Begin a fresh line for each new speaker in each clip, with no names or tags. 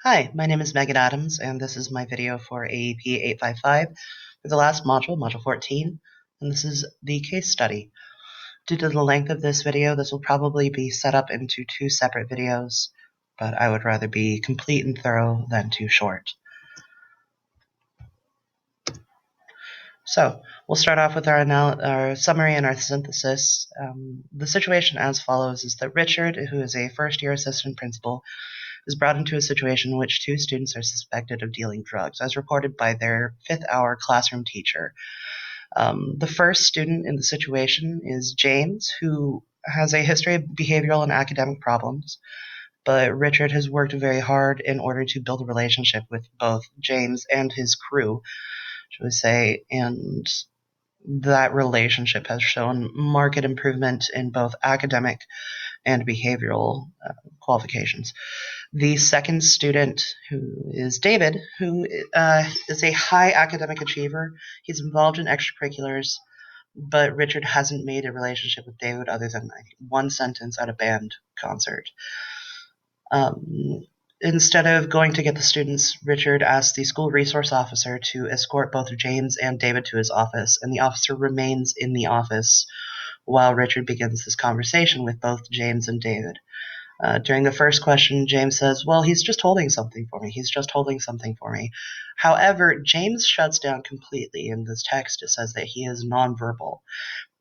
Hi, my name is Megan Adams, and this is my video for AEP 855 for the last module, Module 14, and this is the case study. Due to the length of this video, this will probably be set up into two separate videos, but I would rather be complete and thorough than too short. So, we'll start off with our summary and our synthesis. The situation as follows is that Richard, who is a first-year assistant principal, is brought into a situation in which two students are suspected of dealing drugs, as reported by their fifth-hour classroom teacher. The first student in the situation is James, who has a history of behavioral and academic problems, but Richard has worked very hard in order to build a relationship with both James and his crew, shall we say, and that relationship has shown marked improvement in both academic and behavioral qualifications. The second student, who is David, who is a high academic achiever. He's involved in extracurriculars, but Richard hasn't made a relationship with David other than one sentence at a band concert. Instead of going to get the students, Richard asked the school resource officer to escort both James and David to his office, and the officer remains in the office while Richard begins this conversation with both James and David. During the first question, James says, well, he's just holding something for me. He's just holding something for me. However, James shuts down completely. In this text, it says that he is nonverbal.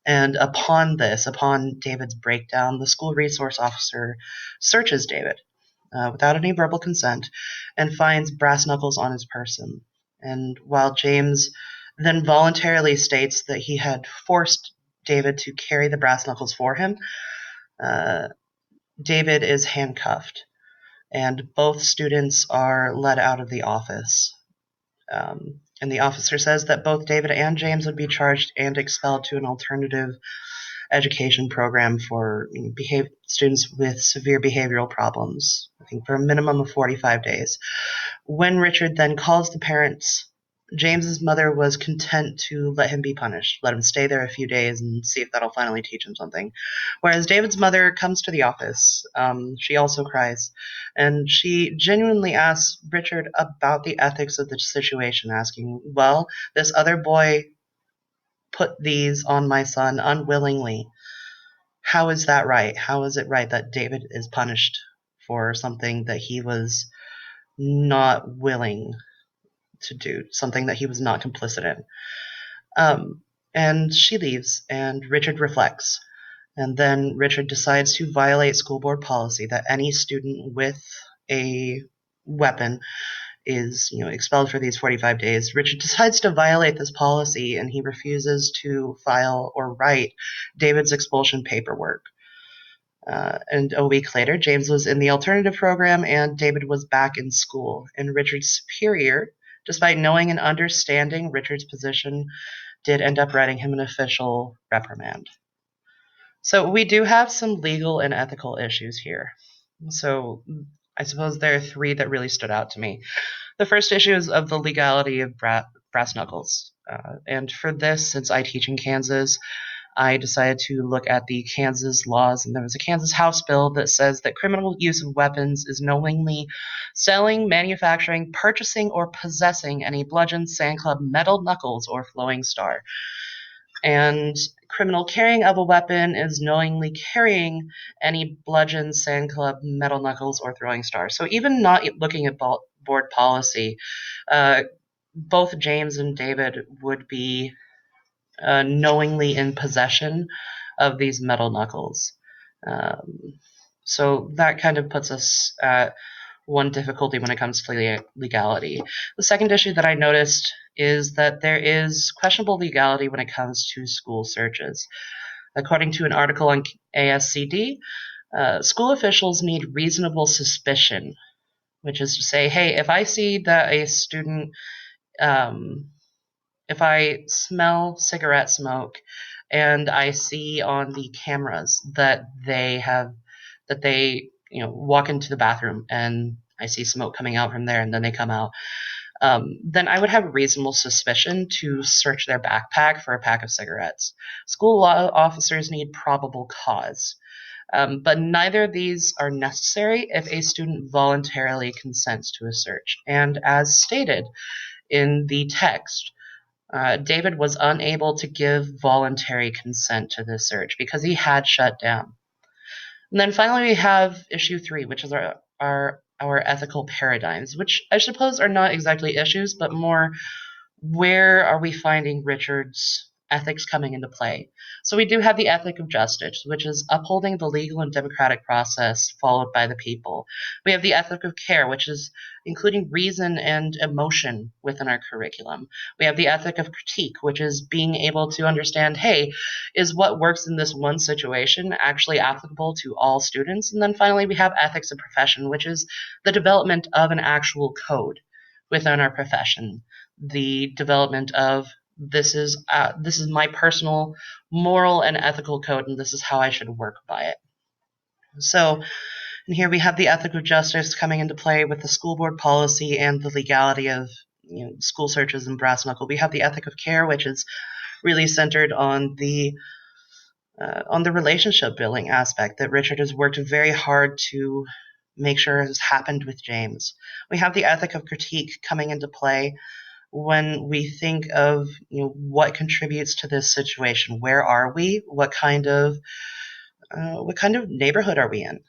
And upon David's breakdown, the school resource officer searches David without any verbal consent and finds brass knuckles on his person. And while James then voluntarily states that he had forced David to carry the brass knuckles for him, David is handcuffed, and both students are led out of the office. And the officer says that both David and James would be charged and expelled to an alternative education program for students with severe behavioral problems, I think for a minimum of 45 days. When Richard then calls the parents, James's mother was content to let him be punished, let him stay there a few days and see if that'll finally teach him something. Whereas David's mother comes to the office. She also cries, and she genuinely asks Richard about the ethics of the situation, asking, well, this other boy put these on my son unwillingly. How is that right? How is it right that David is punished for something that he was not willing to do, something that he was not complicit in? And she leaves, and Richard reflects. And then Richard decides to violate school board policy that any student with a weapon is expelled for these 45 days. Richard decides to violate this policy, and he refuses to file or write David's expulsion paperwork. And a week later, James was in the alternative program, and David was back in school. And Richard's superior, despite knowing and understanding Richard's position, did end up writing him an official reprimand. So we do have some legal and ethical issues here. So I suppose there are three that really stood out to me. The first issue is of the legality of brass knuckles. And for this, since I teach in Kansas, I decided to look at the Kansas laws, and there was a Kansas House bill that says that criminal use of weapons is knowingly selling, manufacturing, purchasing, or possessing any bludgeon, sand club, metal knuckles, or flowing star. And criminal carrying of a weapon is knowingly carrying any bludgeon, sand club, metal knuckles, or throwing star. So even not looking at board policy, both James and David would be knowingly in possession of these metal knuckles. So that kind of puts us at one difficulty when it comes to legality. The second issue that I noticed is that there is questionable legality when it comes to school searches. According to an article on ASCD, school officials need reasonable suspicion, which is to say, hey, if I see that a student, if I smell cigarette smoke and I see on the cameras that they walk into the bathroom and I see smoke coming out from there and then they come out, then I would have reasonable suspicion to search their backpack for a pack of cigarettes. School law officers need probable cause. But neither of these are necessary if a student voluntarily consents to a search. And as stated in the text, David was unable to give voluntary consent to this search because he had shut down. And then finally, we have issue 3, which is our ethical paradigms, which I suppose are not exactly issues, but more where are we finding Richard's ethics coming into play? So we do have the ethic of justice, which is upholding the legal and democratic process followed by the people. We have the ethic of care, which is including reason and emotion within our curriculum. We have the ethic of critique, which is being able to understand, hey, is what works in this one situation actually applicable to all students? And then finally, we have ethics of profession, which is the development of an actual code within our profession, the development of this is my personal moral and ethical code, and this is how I should work by it. So, and here we have the ethic of justice coming into play with the school board policy and the legality of school searches and brass knuckle. We have the ethic of care, which is really centered on the relationship building aspect that Richard has worked very hard to make sure has happened with James. We have the ethic of critique coming into play when we think of what contributes to this situation. Where are we? What kind of neighborhood are we in?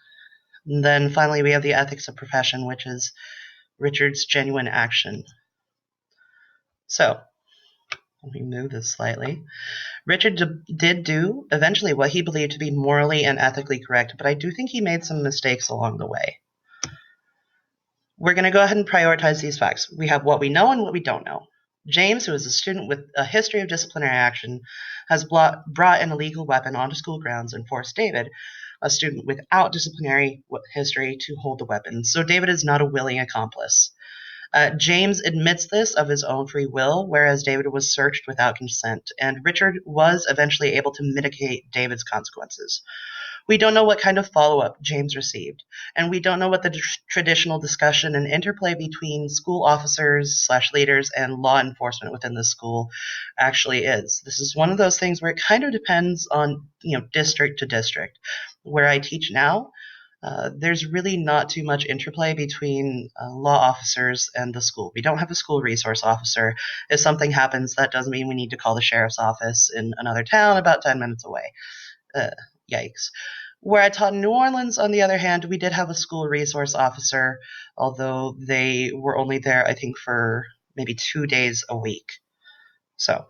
And then finally, we have the ethics of profession, which is Richard's genuine action. So let me move this slightly. Richard did do eventually what he believed to be morally and ethically correct, but I do think he made some mistakes along the way. We're going to go ahead and prioritize these facts. We have what we know and what we don't know. James, who is a student with a history of disciplinary action, has brought an illegal weapon onto school grounds and forced David, a student without disciplinary history, to hold the weapon. So David is not a willing accomplice. James admits this of his own free will, whereas David was searched without consent, and Richard was eventually able to mitigate David's consequences. We don't know what kind of follow-up James received, and we don't know what the traditional discussion and interplay between school officers / leaders and law enforcement within the school actually is. This is one of those things where it kind of depends on district to district. Where I teach now, there's really not too much interplay between law officers and the school. We don't have a school resource officer. If something happens, that doesn't mean we need to call the sheriff's office in another town about 10 minutes away. Yikes. Where I taught in New Orleans, on the other hand, we did have a school resource officer, although they were only there, I think, for maybe 2 days a week. So